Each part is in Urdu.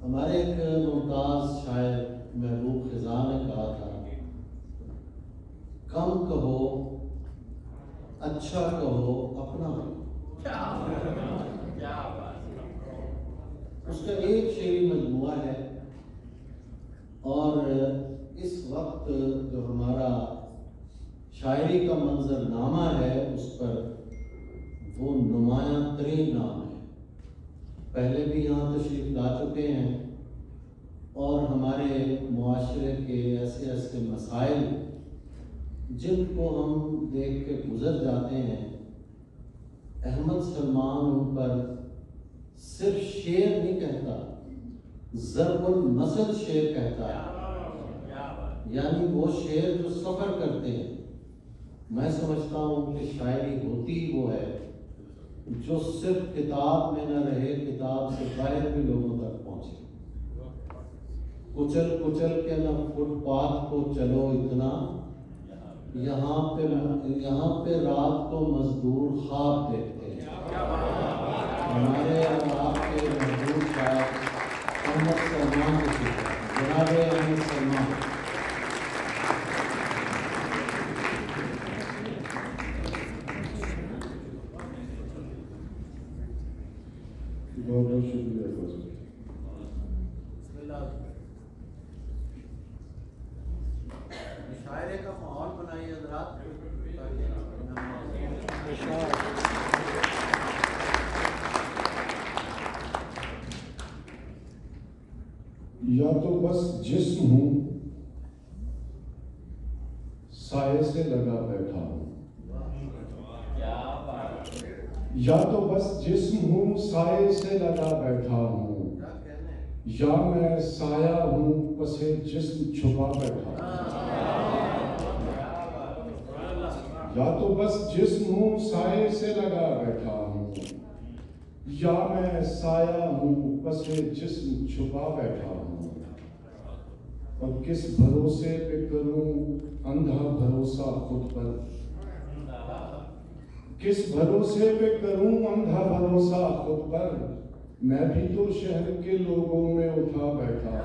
ہمارے ایک ممتاز شاعر محبوب خزاں نے کہا تھا، کم کہو اچھا کہو اپنا۔ اس کا ایک شعری مجموعہ ہے، اور اس وقت جو ہمارا شاعری کا منظر نامہ ہے اس پر وہ نمایاں ترین نام ہے۔ پہلے بھی یہاں تشریف لا چکے ہیں، اور ہمارے معاشرے کے ایسے ایسے مسائل جن کو ہم دیکھ کے گزر جاتے ہیں، احمد سلمان ان پر صرف شعر نہیں کہتا، ضرب المثل شعر کہتا ہے، یعنی وہ شعر جو سفر کرتے ہیں۔ میں سمجھتا ہوں کہ شاعری ہوتی ہی وہ ہے جو صرف کتاب میں نہ رہے، کتاب سے باہر بھی لوگوں تک پہنچے۔ کچل کچل کے نہ فٹ پاتھ کو چلو اتنا، یہاں پہ رات کو مزدور خواب دیکھتے ہیں۔ ہمارے اور آپ کے محبوب شاعر احمد سلمان کے جناب احمد سلمان۔ بہت بہت شکریہ۔ مشاعرے کا ماحول بنائیے حضرات۔ یا تو بس جسم ہوں سائے سے لگا بیٹھا ہوں، یا تو بس جسم ہوں سائے سے لگا بیٹھا ہوں، یا میں سایہ ہوں پس جسم چھپا بیٹھا ہوں۔ یا تو بس جسم ہوں سائے سے لگا بیٹھا ہوں، یا میں سایہ ہوں پس جسم چھپا بیٹھا ہوں۔ اور کس بھروسے پہ کروں اندھا بھروسہ خود پر، کس بھروسے پہ کروں اندھا بھروسہ خود پر، میں بھی تو شہر کے لوگوں میں اٹھا بیٹھا ہوں۔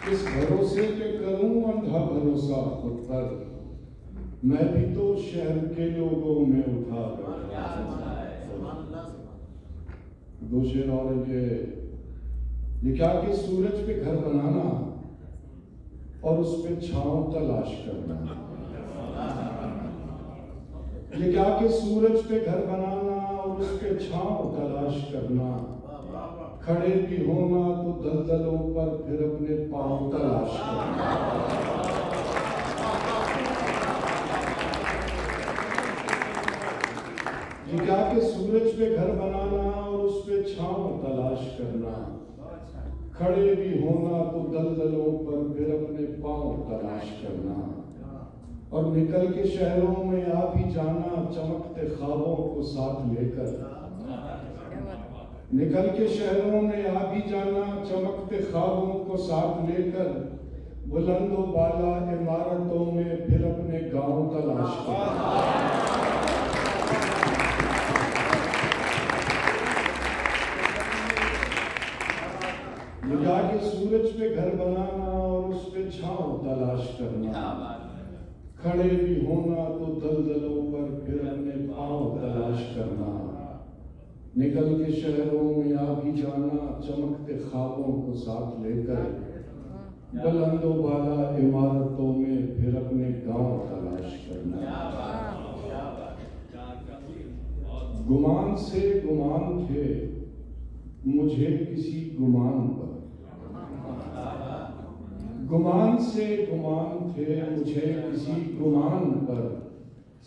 کس بھروسے پہ کروں اندھا بھروسہ خود پر، میں بھی تو شہر کے لوگوں میں اٹھا بیٹھا ہوں۔ دو شعر اور یہ کیا کہ سورج پہ گھر بنانا اور اس پہ چھاؤں تلاش کرنا، یہ کیا کہ سورج پہ گھر بنانا اور اس پہ چھاؤں تلاش کرنا، کھڑے بھی ہونا تو دلدلوں پر پھر اپنے پاؤں تلاش کرنا۔ یہ کیا کہ سورج پہ گھر بنانا اور اس پہ چھاؤں تلاش کرنا، کھڑے بھی ہونا تو دلدلوں پر پھر اپنے پاؤں تلاش کرنا، اور نکل کے شہروں میں آ بھی جانا چمکتے خوابوں کو ساتھ لے کر، نکل کے شہروں میں آ بھی جانا چمکتے خوابوں کو ساتھ لے کر، بلند و بالا عمارتوں میں پھر اپنے گاؤں تلاش کرنا۔ یہ کیا کہ سورج پہ گھر بنانا اور اس پہ چھاؤں تلاش کرنا، کھڑے بھی ہونا تو دلدلوں پر پھر اپنے پاؤں تلاش کرنا، نکل کے شہروں میں آ بھی جانا چمکتے خوابوں کو ساتھ لے کر، بلند و بالا عمارتوں میں پھر اپنے گاؤں تلاش کرنا۔ گمان سے گمان تھے مجھے کسی گمان پر، گمان سے گمان تھے مجھے کسی گمان پر،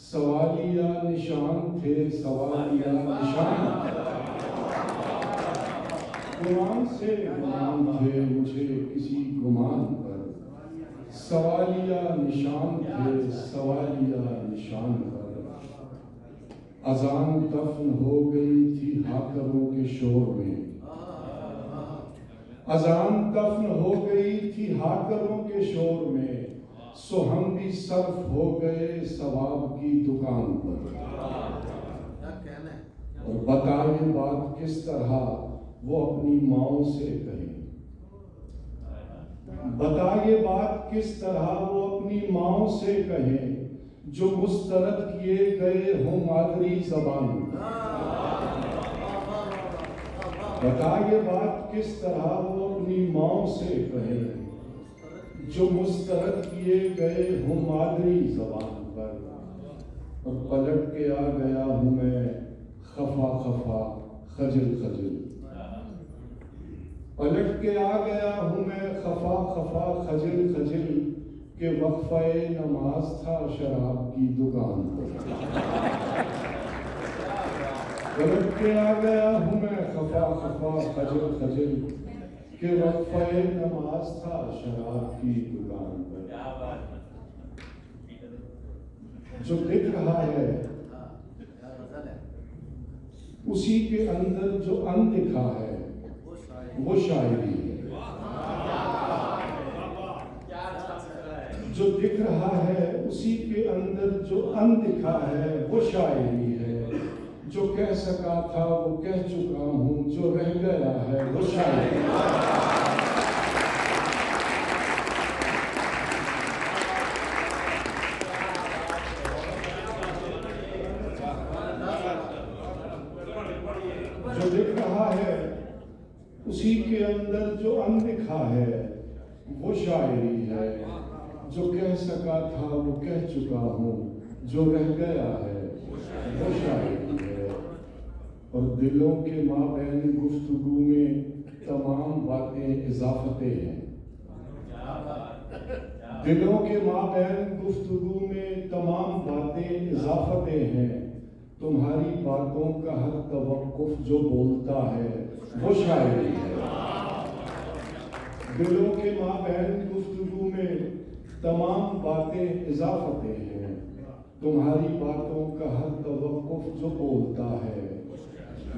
سوالیہ نشان تھے سوالیہ نشان پر، گمان سے گمان تھے مجھے کسی گمان پر، سوالیہ نشان تھے سوالیہ نشان پر، اذان دفن ہو گئی تھی ہاکروں کے شور میں، اذان دفن ہو گئی تھی ہاکروں کے شور میں، سو ہم بھی صرف ہو گئے ثواب کی دکان پر۔ بتا یہ بات کس طرح وہ اپنی ماؤں سے کہیں، بتا یہ بات کس طرح وہ اپنی ماؤں سے کہیں، جو مسترد کیے گئے ہوں مادری زبان۔ بتا یہ بات کس طرح وہ اپنی ماؤں سے کہیں، جو مسترد کیے گئے ہوں مادری زبان پر۔ اور پلٹ کے آ گیا ہوں میں خفا خفا خجل خجل، پلٹ کے آ گیا ہوں میں خفا خفا خجل خجل، کہ وقفہ نماز تھا شراب کی دکان پر۔ پلٹ کے آ گیا ہوں میں خفا خفا خجل خجل، کہ وقفہ نماز تھا شراب کی دکان پر۔ جو دکھ رہا ہے اسی کے اندر جو اندکھا ہے وہ شاعری ہے۔ جو دکھ رہا ہے اسی کے اندر جو اندکھا ہے وہ شاعری ہے۔ جو کہہ سکا تھا وہ کہہ چکا ہوں، جو رہ گیا ہے وہ شاعری ہے۔ جو دکھ رہا ہے اسی کے اندر جو اندکھا ہے وہ شاعری ہے۔ جو کہہ سکا تھا وہ کہہ چکا ہوں، جو رہ گیا ہے وہ شاعری ہے۔ اور دلوں کے مابین گفتگو میں تمام باتیں اضافتیں ہیں۔ دلوں کے مابین گفتگو میں تمام باتیں اضافتیں ہیں۔ تمہاری باتوں کا ہر توقف جو بولتا ہے وہ شاعری ہے۔ دلوں کے مابین گفتگو میں تمام باتیں اضافتیں ہیں۔ تمہاری باتوں کا ہر توقف جو بولتا ہے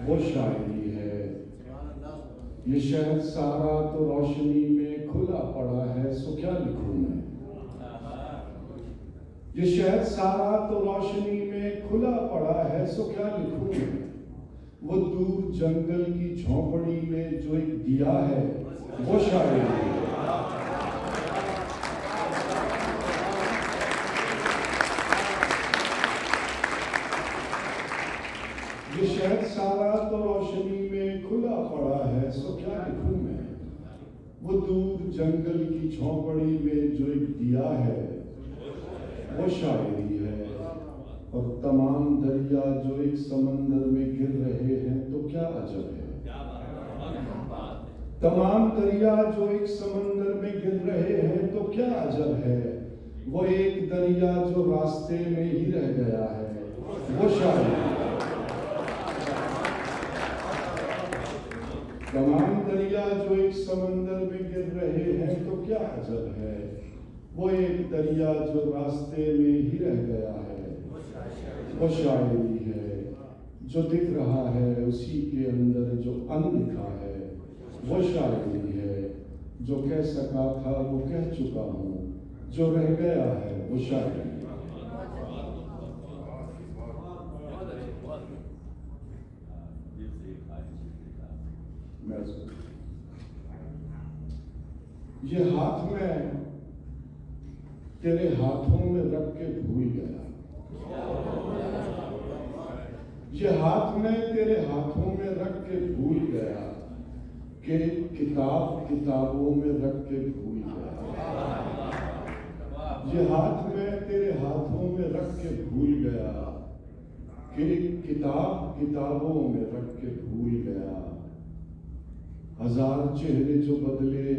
وہ شاعری ہے۔ یہ شہر سارا تو روشنی میں کھلا پڑا ہے، سو کیا لکھوں میں۔ یہ شہر سارا تو روشنی میں کھلا پڑا ہے، سو کیا لکھوں میں۔ وہ دور جنگل کی جھونپڑی میں جو ایک دیا ہے وہ شاعری ہے۔ یہ شہر سارا تو روشنی میں کھلا پڑا ہے، سو کیا لکھوں میں۔ وہ دور جنگل کی جھونپڑی میں جو ایک دیا ہے وہ شاعری ہے۔ اور تمام دریا جو ایک سمندر میں گر رہے ہیں تو کیا عجب ہے۔ تمام دریا جو ایک سمندر میں گر رہے ہیں تو کیا عجب ہے۔ وہ ایک دریا جو راستے میں ہی رہ گیا ہے وہ شاعری ہے۔ تمام دریا جو ایک سمندر میں گر رہے ہیں تو کیا عجب ہے۔ وہ ایک دریا جو راستے میں ہی رہ گیا ہے وہ شاعری ہے۔ جو دکھ رہا ہے اسی کے اندر جو اندکھا ہے وہ شاعری ہے۔ جو کہہ سکا تھا وہ کہہ چکا ہوں، جو رہ گیا ہے وہ شاعری ہے۔ یہ ہاتھ میں تیرے ہاتھوں میں رکھ کے بھول گیا، یہ ہاتھ میں تیرے ہاتھوں میں رکھ کے بھول گیا، کہ کتاب کتابوں میں رکھ کے بھول گیا۔ یہ ہاتھ میں تیرے ہاتھوں میں رکھ کے بھول گیا، کہ کتاب کتابوں میں رکھ کے بھول گیا۔ ہزار چہرے جو بدلے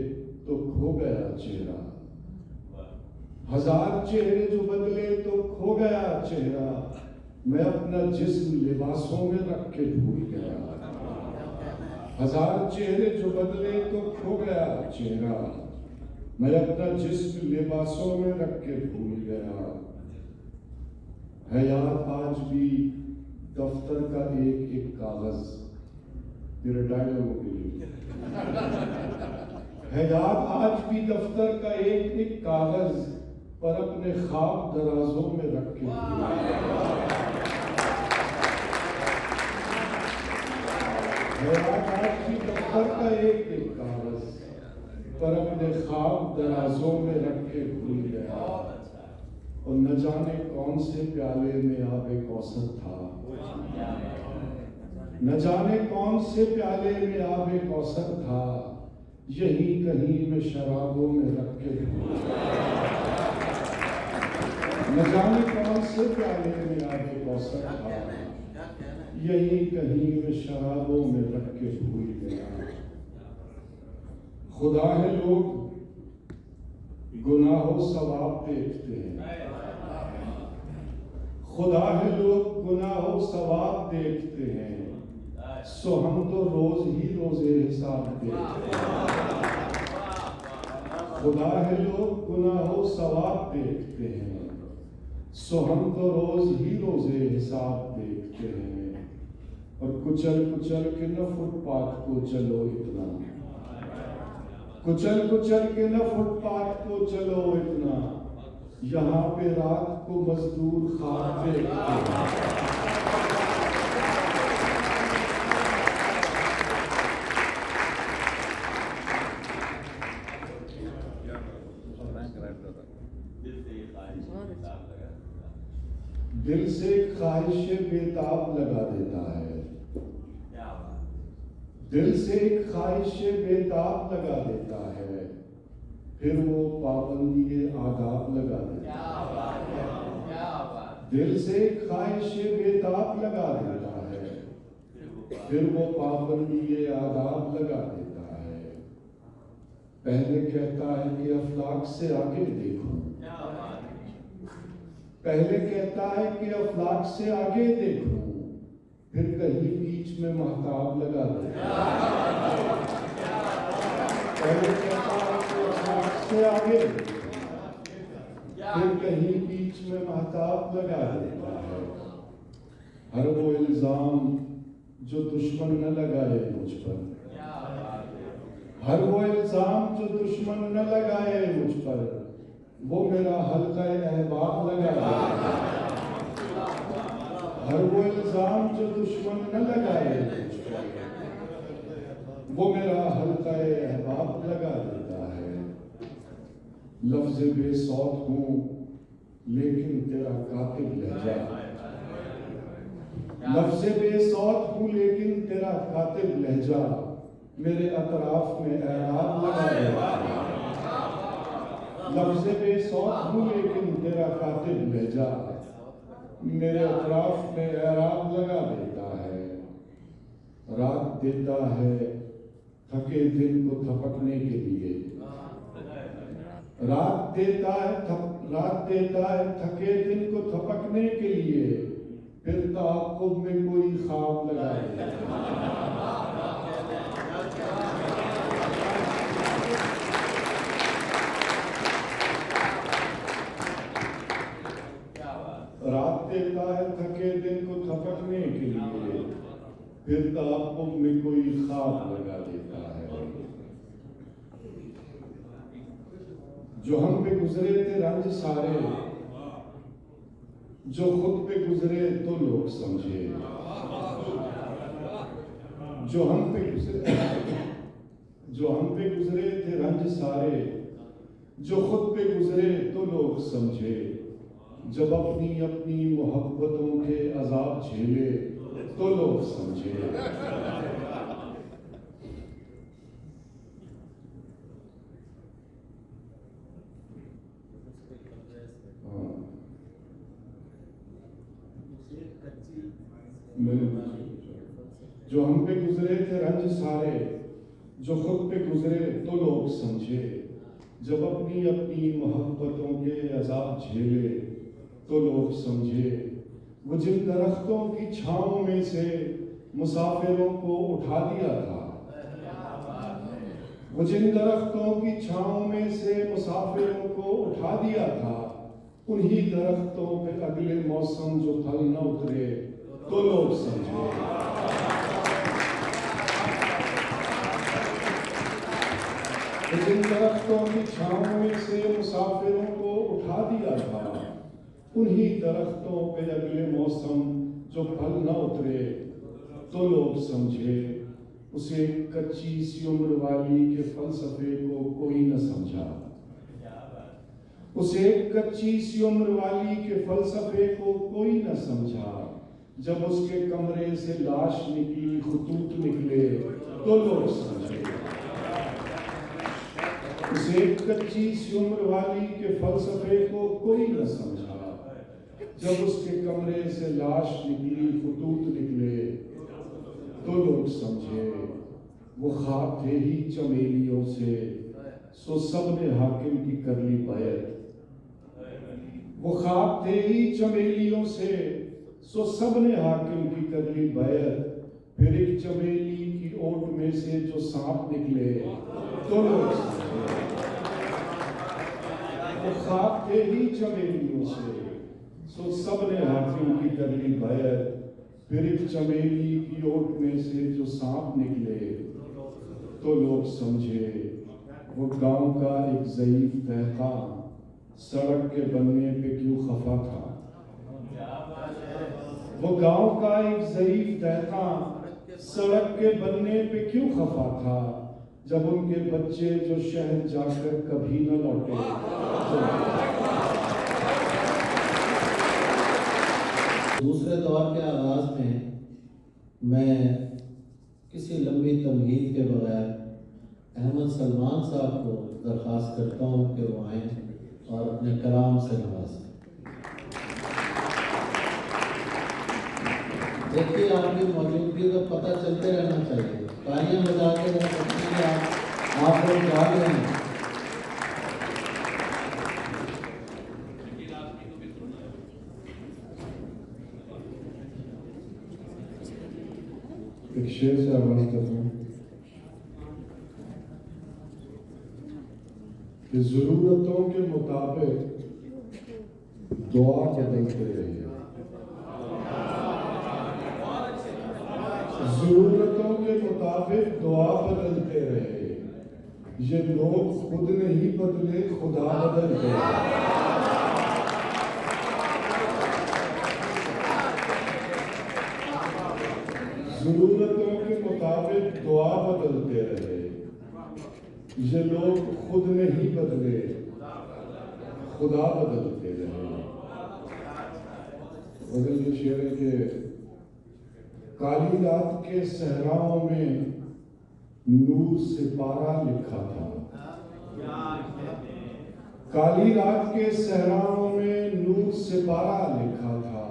تو کھو گیا چہرہ، ہزار چہرے جو بدلے تو کھو گیا چہرہ۔ میں اپنا جسم لباسوں میں رکھ کے بھول گیا، ہزار چہرے جو بدلے تو کھو گیا چہرہ۔ میں اپنا جسم لباسوں میں رکھ کے بھول گیا۔ ہے یاد آج بھی دفتر کا ایک ایک کاغذ، تیرے ڈائلگوں کے لیے ہے یاد آج بھی دفتر کا ایک ایک کاغذ، پر اپنے خواب درازوں میں رکھ کے حیات کی دفتر کا ایک ایک کاغذ پر اپنے خواب درازوں میں رکھ کے بھول گیا، اور نہ جانے کون سے پیالے میں آب کوثر تھا، نہ جانے کون سے پیالے میں آب کوثر تھا، یہی کہیں میں شرابوں میں رکھ کے بھول گیا، نہ جانے کون سے پیالے میں آب کوثر تھا، یہی کہیں میں شرابوں میں رکھ کے بھول گیا۔ خدا ہے لوگ گناہ و ثواب دیکھتے ہیں، خدا ہے لوگ گناہ و ثواب دیکھتے ہیں، سو ہم تو روز ہی روزے حساب دیکھتے ہیں۔ خدا ہے لوگ گناہ و ثواب دیکھتے ہیں، سو ہم تو روز ہی روزے حساب دیکھتے ہیں، اور کچل کچل کے نہ فٹ پاتھ کو چلو اتنا، کچل کچل کے نہ فٹ پاتھ کو چلو اتنا، یہاں پہ رات کو مزدور خواب دیکھتے ہیں۔ دل سے ایک خواہش بےتاب لگا دیتا ہے، دل سے ایک خواہش بےتاب لگا دیتا ہے، پھر وہ پابندی آداب لگا دیتا ہے۔ دل سے ایک خواہش بےتاب لگا دیتا ہے، پھر وہ پابندی آداب لگا دیتا ہے۔ پہلے کہتا ہے کہ افلاک سے آگے دیکھو، پہلے کہتا ہے کہ افلاک سے آگے دیکھو، پھر کہیں بیچ میں مہتاب لگا دیتا ہے۔ پہلے کہتا ہے کہ افلاک سے آگے دیکھو، پھر کہیں بیچ میں مہتاب لگا دیتا ہے۔ ہر وہ الزام جو دشمن نہ لگائے مجھ پر، ہر وہ الزام جو دشمن نہ لگائے مجھ پر، وہ میرا حلقہ احباب لگا دیتا ہے۔ ہر وہ الزام جو دشمن نہ لگائے مجھ پر، وہ میرا حلقہ احباب لگا دیتا ہے۔ لفظ بے صوت ہوں لیکن تیرا کاتب لہجہ، لفظ بے صوت ہوں لیکن تیرا کاتب لہجہ، میرے اطراف میں اعراب لگا دیتا ہے۔ لفظ بے صوت ہوں لیکن تیرا کاتب لہجہ، میرے اطراف میں اعراب لگا دیتا ہے۔ رات دیتا ہے تھکے دل کو تھپکنے کے لیے، رات دیتا ہے تھکے دل کو تھپکنے کے لیے، پھر تعاقب میں کوئی خواب لگا دیتا ہے۔ رات دیتا ہے تھکے دل کو تھپکنے کے لیے، پھر تعاقب میں کوئی خواب لگا دیتا ہے۔ جو ہم پہ گزرے تھے رنج سارے، جو خود پہ گزرے تو لوگ سمجھے، جو ہم پہ گزرے تھے رنج سارے، جو خود پہ گزرے تو لوگ سمجھے، جب اپنی اپنی محبتوں کے عذاب جھیلے تو لوگ سمجھے۔ جو ہم پہ گزرے تھے رنج سارے، جو خود پہ گزرے تو لوگ سمجھے، جب اپنی اپنی محبتوں کے عذاب جھیلے تو لوگ سمجھے۔ وہ جن درختوں کی چھاؤں میں سے مسافروں کو اٹھا دیا تھا، وہ جن درختوں کی چھاؤں میں سے مسافروں کو اٹھا دیا تھا، انہی درختوں پہ اگلے موسم جو پھل نہ اترے تو لوگ سمجھے۔ جن درختوں کی چھاؤں میں سے مسافروں کو اٹھا دیا تھا، انہی درختوں پہ اگلے موسم جو پھل نہ اترے تو لوگ سمجھے۔ اسے کچی سی عمر والی کے فلسفے کو کوئی نہ سمجھا، اسے کچی سی عمر والی کے فلسفے کو کوئی نہ سمجھا، جب اس کے کمرے سے لاش نکلی، خطوط نکلے تو لوگ سمجھے۔ اسے کچی سی عمر والی کے فلسفے کو کوئی نہ سمجھا، جب اس کے کمرے سے لاش نکلی، خطوط نکلے تو لوگ سمجھے۔ وہ خواب تھے ہی چمیلیوں سے، سو سب نے حاکم کی کر لی بیعت۔ وہ خواب تھے ہی چمیلیوں سے، سو سب نے حاکم کی کر لی بیعت۔ پھر ایک چمیلی کی اوٹ میں سے جو سانپ نکلے تو لوگ سمجھے۔ وہ خواب تھے ہی چمیلیوں سے، سو سب نے حاکم کی کر لی بیعت۔ پھر ایک چمیلی کی اوٹ میں سے جو سانپ نکلے تو لوگ سمجھے۔ وہ گاؤں کا ایک ضعیف دہقان سڑک کے بننے پہ کیوں خفا تھا؟ وہ گاؤں کا ایک ضعیف دہقان سڑک کے بننے پہ کیوں خفا تھا، جب ان کے بچے جو شہر جا کر کبھی نہ لوٹے۔ دوسرے دور کے آغاز میں کسی لمبی تمہید کے بغیر احمد سلمان صاحب کو درخواست کرتا ہوں کہ وہ آئیں اور اپنے کلام سے نوازیں۔ دیکھیے، آپ کی موجودگی کا پتہ چلتے رہنا چاہیے، تالیاں بجا کے رہ سکتے ہیں آپ لوگ جا رہے ہیں۔ ایک شعر سے آغاز کرتا ہوں کہ ضرورتوں کے مطابق دعا بدلتے رہے، ضرورتوں کے مطابق دعا بدلتے رہے، یہ لوگ خود نہیں بدلے، خدا بدل گئے۔ ضرورتوں کے مطابق دعا بدلتے رہے، یہ لوگ خود نہیں بدلے، خدا بدلتے رہے۔ غزل یہ شعر ہے کہ کالی رات کے صحراؤں میں نور سے پارا لکھا تھا، کالی رات کے صحراؤں میں نور سے پارا لکھا تھا،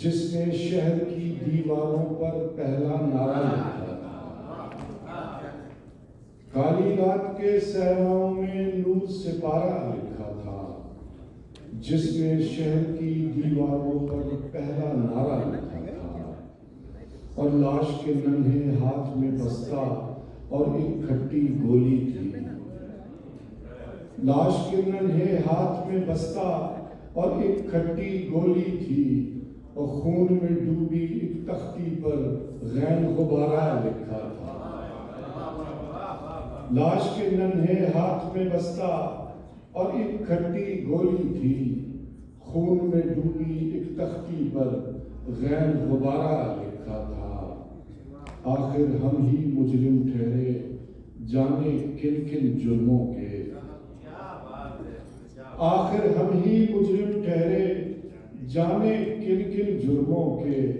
جس نے شہر کی دیواروں پر پہلا نعرہ لکھا تھا۔ کالی رات کے صحراؤں میں نور سے پارا لکھا تھا، جس نے شہر کی دیواروں پر پہلا نعرہ لکھا تھا، اور لاش کے ننھے ہاتھ میں بستہ اور ایک کھٹی گولی تھی، لاش کے ننھے ہاتھ میں بستہ اور ایک کھٹی گولی تھی، اور خون میں ڈوبی ایک تختی پر غین غبارہ لکھا تھا۔ لاش کے ننھے ہاتھ میں بستہ اور ایک کھٹی گولی تھی، خون میں ڈوبی ایک تختی پر غین غبارہ لکھا تھا۔ آخر ہم ہی مجرم ٹھہرے، جانے کن کن جرموں کے، آخر ہم ہی مجرم ٹھہرے، جانے کن کن جرموں کے،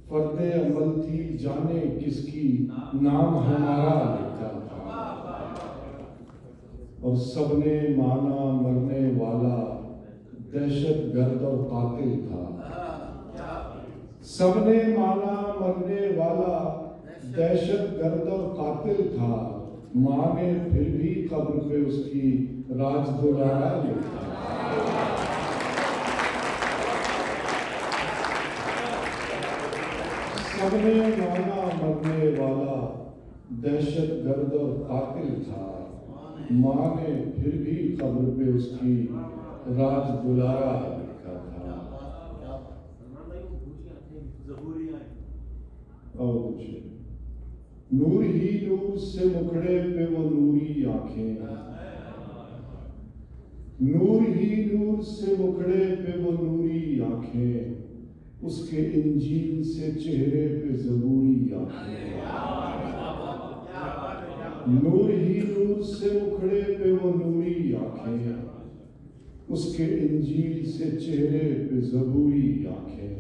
فرد عمل تھی جانے کس کی، نام ہمارا لکھا تھا۔ اور سب نے مانا مرنے والا دہشت گرد اور قاتل تھا، سب نے مانا مرنے والا دہشت گرد اور قاتل تھا، ماں نے پھر بھی قبر پہ اس کی راج دلارا لکھا۔ سب نے مانا مرنے والا دہشت گرد اور قاتل تھا، ماں نے پھر بھی قبر پہ اس کی راج دلارا لکھا تھا۔ اور کچھ نور ہی نور سے مکھڑے پہ وہ نوری آنکھیں، نور ہی نور سے مکھڑے پہ وہ نوری آنکھیں، اس کے انجیل سے چہرے پہ زبوری آنکھیں، نور ہی نور سے مکھڑے پہ وہ نوری آنکھیں، اس کے انجیل سے چہرے پہ زبوری آنکھیں،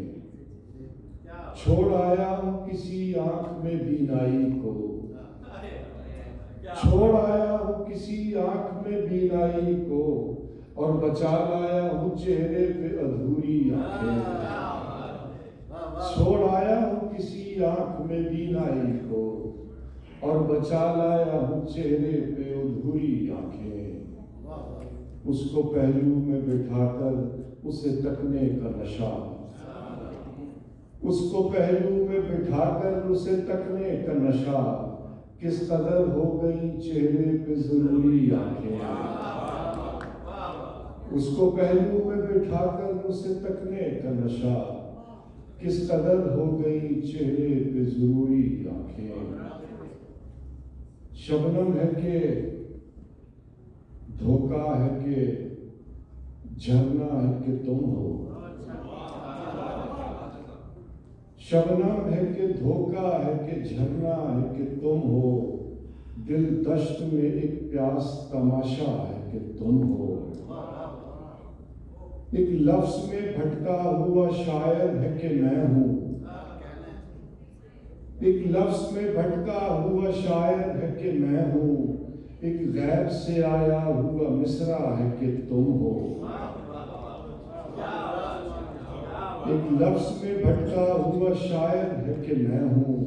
چھوڑ آیا ہوں کسی آنکھ میں بینائی کو، چھوڑ آیا ہوں کسی آنکھ میں بینائی کو، اور بچا لایا ہوں چہرے پہ ادھوری آنکھیں، چھوڑ آیا ہوں کسی آنکھ میں بینائی کو، اور بچا لایا ہوں چہرے پہ ادھوری آنکھیں، اس کو پہلو میں بٹھا کر اسے تکنے کا نشہ، اس کو پہلو میں بٹھا کر اسے تکنے کا نشہ، کس قدر ہو گئی چہرے پہ ضروری آنکھیں، اس کو پہلو میں بٹھا کر اسے تکنے کا نشہ، کس قدر ہو گئی چہرے پہ ضروری آنکھیں، شبنم ہے کہ دھوکہ ہے کہ جھرنا ہے کہ تم ہو، شبنم ہے کہ دھوکہ ہے کہ جھرنا ہے کہ تم ہو، دل دشت میں ایک پیاس تماشا ہے کہ تم ہو، ایک لفظ میں بھٹکا ہوا شاعر ہے کہ میں ہوں، ایک لفظ میں بھٹکا ہوا شاعر ہے کہ میں ہوں، ایک غیب سے آیا ہوا مصرع ہے کہ تم ہو، ایک لفظ میں بھٹکا ہوا شاعر ہے کہ میں ہوں،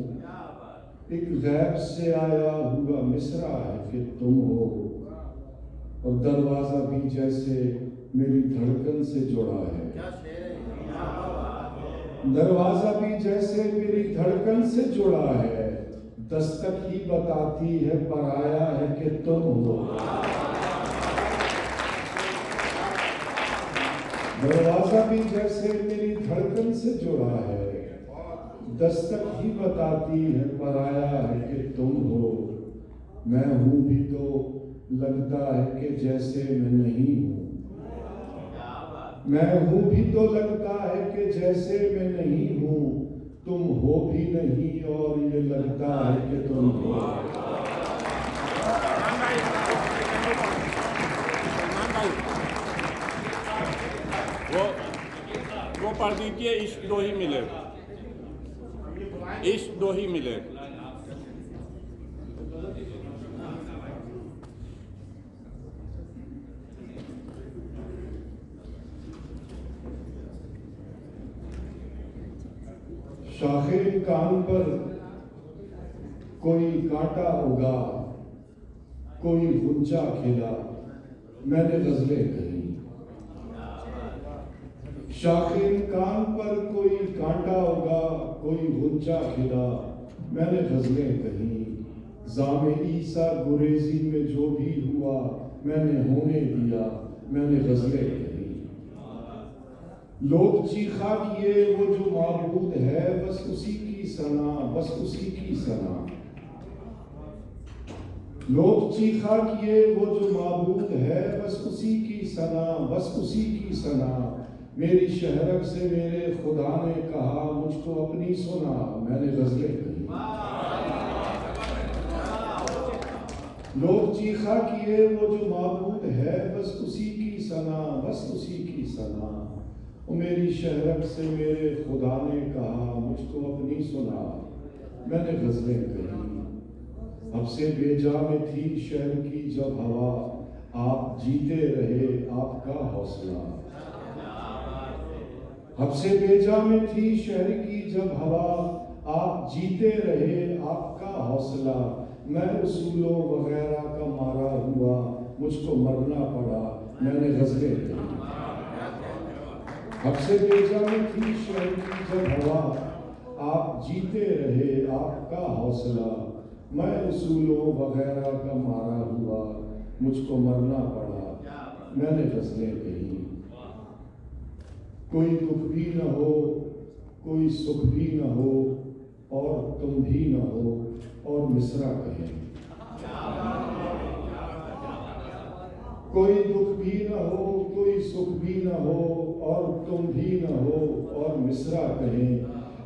ایک غیب سے آیا ہوا مصرع ہے کہ تم ہو، اور دروازہ بھی جیسے میری دھڑکن سے جڑا ہے، دروازہ بھی جیسے میری دھڑکن سے جڑا ہے، دستک ہی بتاتی ہے پر آیا ہے کہ تم ہو، دروازہ بھی جیسے میری دھڑکن سے جڑا ہے، دستک ہی بتاتی ہے پر آیا ہے کہ تم ہو، میں ہوں بھی تو لگتا ہے کہ جیسے میں نہیں ہوں، میں ہوں بھی تو لگتا ہے کہ جیسے میں نہیں ہوں، تم ہو بھی نہیں اور یہ لگتا ہے کہ تم ہو، وہ پڑھ دیجئے عشق دو ہی ملے، عشق دو ہی ملے۔ شاخ کان پر کوئی کانٹا اگا، کوئی غنچہ کھلا، میں نے غزلیں کہی، شاخ کان پر کوئی کانٹا اگا، کوئی غنچہ کھلا، میں نے غزلیں کہی، زام عیسیٰ گریزی میں جو بھی ہوا میں نے ہونے دیا، میں نے غزلیں کہی، لوگ چیخا کیے وہ جو معبود ہے بس اسی کی ثنا، بس اسی کی ثنا، لوگ چیخا کیے وہ جو معبود ہے بس اسی کی ثنا، بس اسی کی ثنا، میری شہرک سے میرے خدا نے کہا مجھ کو اپنی سنا، میں نے غزلیں کہی، لوگ چیخا کیے وہ جو معبود ہے بس اسی کی ثنا، بس اسی کی ثنا، میری شہرک سے میرے خدا نے کہا مجھ کو اپنی سنا، میں نے غزلیں کہی، اب سے بے جا میں تھی شہر کی جب ہوا، آپ جیتے رہے آپ کا حوصلہ، اب سے بے جا میں تھی شہر کی جب ہوا، آپ جیتے رہے آپ کا حوصلہ، میں اصولوں وغیرہ کا مارا ہوا، مجھ کو مرنا پڑا، میں نے غزلیں کہی، اب سے بے جا میں تھی شہر کی جب ہوا، آپ جیتے رہے آپ کا حوصلہ، میں اصولوں وغیرہ کا مارا ہوا، مجھ کو مرنا پڑا، میں نے غزلیں کہی، کوئی دکھ بھی نہ ہو کوئی سکھ بھی نہ ہو اور تم بھی نہ ہو اور مصرع کہیں، کوئی دکھ بھی نہ ہو کوئی سکھ بھی نہ ہو اور تم بھی نہ ہو اور مصرع کہیں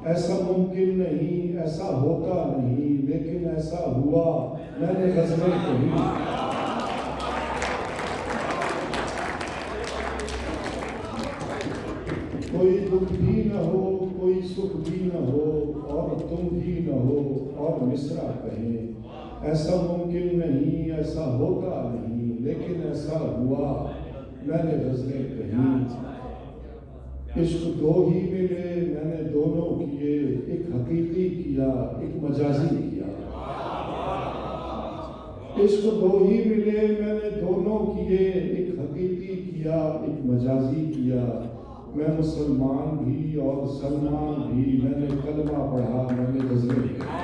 ایسا ممکن نہیں ایسا ہوتا نہیں لیکن ایسا ہوا میں نے غزلیں کہی کوئی دکھ بھی نہ ہو کوئی سکھ بھی نہ ہو اور تم بھی نہ ہو اور مصرع کہیں ایسا ممکن نہیں ایسا ہوتا نہیں لیکن ایسا ہوا میں نے غزلیں کہی عشق دو ہی ملے میں نے دونوں کیے ایک حقیقی کیا ایک مجازی کیا عشق دو ہی ملے میں نے دونوں کیے ایک حقیقی کیا ایک مجازی کیا میں مسلمان بھی اور سلمان بھی میں نے کلمہ پڑھا میں نے غزلیں کہی